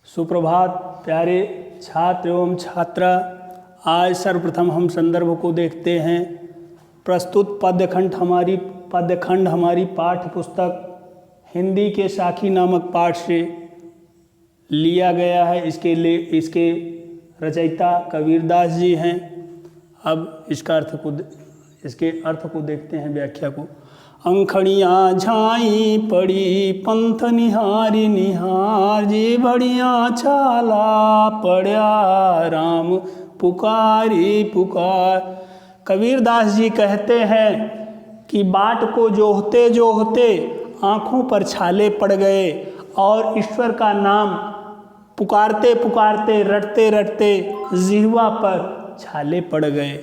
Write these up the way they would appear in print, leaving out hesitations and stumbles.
सुप्रभात प्यारे छात्र एवं छात्रा। आज सर्वप्रथम हम संदर्भ को देखते हैं। प्रस्तुत पद्यखंड हमारी पाठ्य पुस्तक हिंदी के साखी नामक पाठ से लिया गया है। इसके रचयिता कबीरदास जी हैं। अब इसके अर्थ को देखते हैं, व्याख्या को। अंखड़ियाँ झाई पड़ी पंथ निहारी निहार जी बढ़िया छाला पड़ा राम पुकारी पुकार। कबीरदास जी कहते हैं कि बाट को जोहते जोहते आँखों पर छाले पड़ गए और ईश्वर का नाम पुकारते पुकारते रटते रटते जिह्वा पर छाले पड़ गए।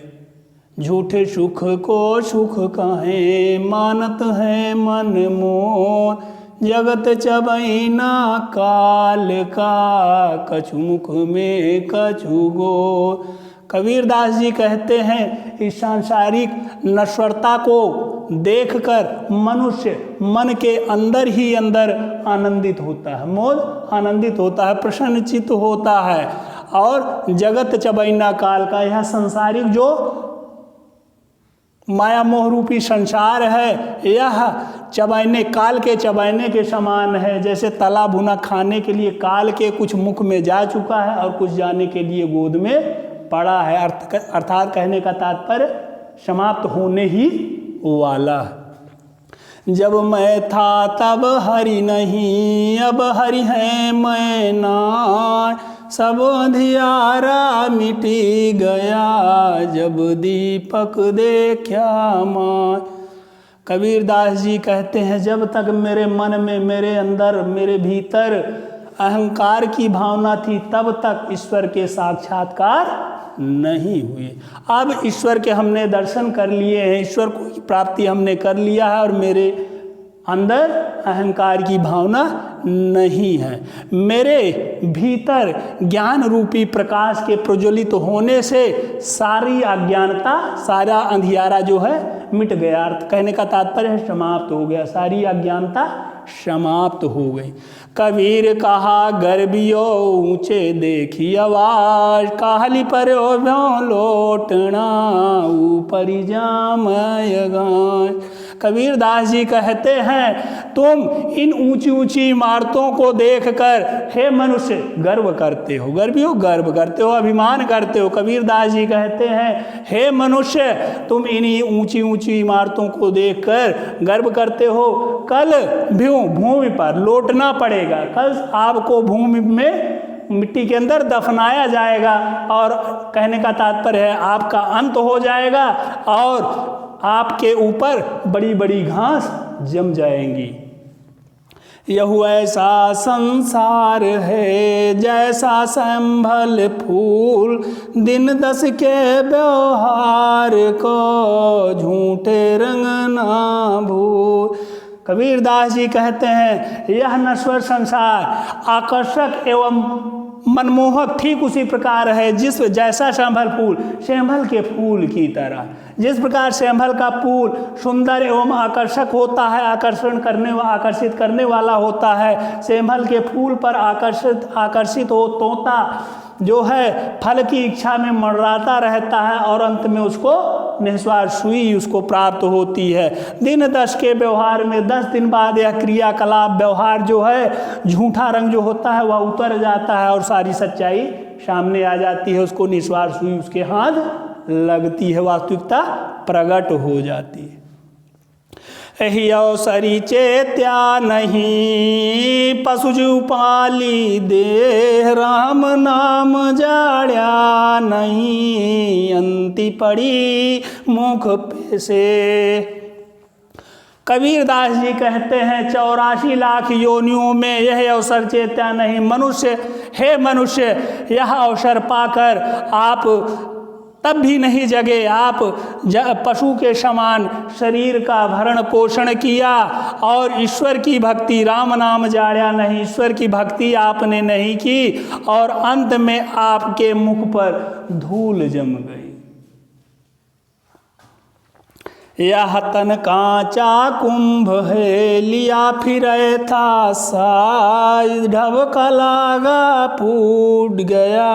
झूठे सुख को सुख कहें मानत है मन मोर जगत चबैना काल का कछु मुख में कछु गोर। कबीरदास जी कहते हैं इस सांसारिक नश्वरता को देखकर मनुष्य मन के अंदर ही अंदर आनंदित होता है, मोद आनंदित होता है, प्रसन्नचित्त होता है। और जगत चबैना काल का, यह सांसारिक जो माया मोह रूपी संसार है, यह चबैने काल के चबैने के समान है। जैसे तला भुना खाने के लिए काल के कुछ मुख में जा चुका है और कुछ जाने के लिए गोद में पड़ा है। अर्थात कहने का तात्पर्य समाप्त होने ही वाला है। जब मैं था तब हरि नहीं, अब हरि है मैं ना, सब अंधियारा मिटी गया जब दीपक देखा माँ। कबीरदास जी कहते हैं जब तक मेरे मन में, मेरे अंदर, मेरे भीतर अहंकार की भावना थी तब तक ईश्वर के साक्षात्कार नहीं हुए। अब ईश्वर के हमने दर्शन कर लिए हैं, ईश्वर की प्राप्ति हमने कर लिया है और मेरे अंदर अहंकार की भावना नहीं है। मेरे भीतर ज्ञान रूपी प्रकाश के प्रज्वलित होने से सारी अज्ञानता, सारा अंधियारा जो है मिट गया। अर्थ कहने का तात्पर्य है समाप्त हो गया, सारी अज्ञानता समाप्त हो गई। कबीर कहा गर्बियो ऊंचे देखी आवाज, काहली पर लौटना ऊपरी जामय गाय। कबीरदास जी कहते हैं तुम इन ऊंची ऊंची इमारतों को देखकर हे मनुष्य गर्व करते हो, गर्वियों गर्व करते हो, अभिमान करते हो। कबीरदास जी कहते हैं हे मनुष्य तुम इन्हीं ऊंची ऊंची इमारतों को देखकर गर्व करते हो। कल भूमि पर लौटना पड़ेगा, कल आपको भूमि में मिट्टी के अंदर दफनाया जाएगा और कहने का तात्पर्य है आपका अंत हो जाएगा और आपके ऊपर बड़ी बड़ी घास जम जाएंगी। यह ऐसा संसार है जैसा संभल फूल, दिन दस के व्यवहार को झूठे रंग ना भूल। कबीरदास जी कहते हैं यह नश्वर संसार आकर्षक एवं मनमोहक ठीक उसी प्रकार है जैसा सेंभल फूल, सेंभल के फूल की तरह। जिस प्रकार सेंभल का फूल सुंदर एवं आकर्षक होता है, आकर्षित करने वाला होता है, सेंभल के फूल पर आकर्षित हो तोता जो है फल की इच्छा में मंडराता रहता है और अंत में उसको निस्वार सुई उसको प्राप्त होती है। दिन 10 के व्यवहार में 10 दिन बाद यह क्रियाकलाप व्यवहार जो है झूठा रंग जो होता है वह उतर जाता है और सारी सच्चाई सामने आ जाती है। उसको निस्वार सुई उसके हाथ लगती है, वास्तविकता प्रकट हो जाती है। एहि अवसरी चेत्या नहीं, पशु पाली देह राम नाम जाड्या नहीं, अंति पड़ी मुख पे से। कबीरदास जी कहते हैं 84 लाख योनियों में यह अवसर चेत्या नहीं। मनुष्य, हे मनुष्य, यह अवसर पाकर आप तब भी नहीं जगे। आप पशु के समान शरीर का भरण पोषण किया और ईश्वर की भक्ति, राम नाम जाड्या नहीं, ईश्वर की भक्ति आपने नहीं की और अंत में आपके मुख पर धूल जम गई। यह तन कांचा कुंभ है, लिया फिर था साज, ढबका लागा फूट गया,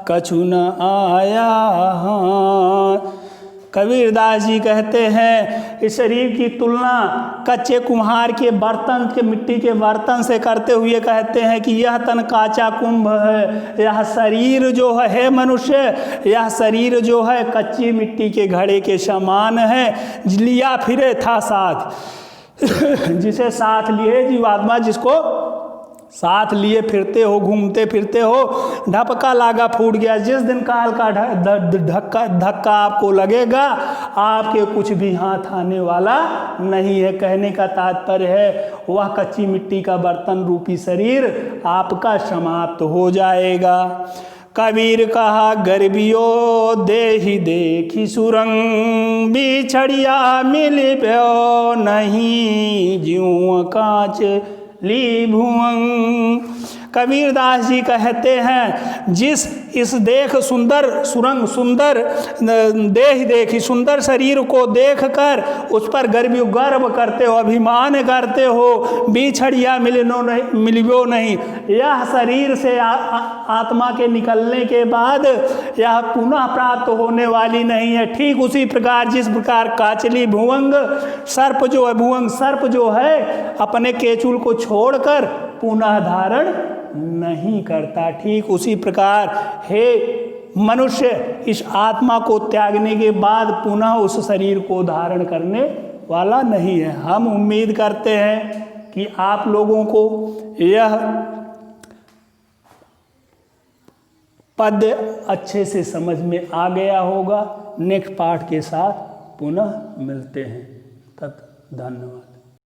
कछु न आया हाथ। कबीरदास जी कहते हैं इस शरीर की तुलना कच्चे कुम्हार के बर्तन के मिट्टी के बर्तन से करते हुए कहते हैं कि यह तन काचा कुंभ है, यह शरीर जो है मनुष्य, यह शरीर जो है कच्ची मिट्टी के घड़े के समान है। लिया फिरे था साथ जिसे साथ लिए जीवात्मा, जिसको साथ लिए फिरते हो, घूमते फिरते हो, ढपका लागा फूट गया। जिस दिन काल का धक्का आपको लगेगा, आपके कुछ भी हाथ आने वाला नहीं है। कहने का तात्पर्य है वह कच्ची मिट्टी का बर्तन रूपी शरीर आपका समाप्त हो जाएगा। कबीर कहा गर्बियो देहि देखी सुरंग, बिछड़िया मिल प्यो नहीं, ज्यों कांच ली भुवंग। कबीरदास जी कहते हैं जिस इस देख सुंदर सुरंग सुंदर देह देखी सुंदर शरीर को देखकर उस पर गर्व करते हो, अभिमान करते हो, बिछड़िया मिलियो नहीं। यह शरीर से आत्मा के निकलने के बाद यह पुनः प्राप्त होने वाली नहीं है। ठीक उसी प्रकार जिस प्रकार काचली भुवंग सर्प जो है, भुवंग सर्प जो है अपने केचुल को छोड़कर पुनः धारण नहीं करता, ठीक उसी प्रकार हे मनुष्य इस आत्मा को त्यागने के बाद पुनः उस शरीर को धारण करने वाला नहीं है। हम उम्मीद करते हैं कि आप लोगों को यह पद अच्छे से समझ में आ गया होगा। नेक्स्ट पाठ के साथ पुनः मिलते हैं, तब धन्यवाद।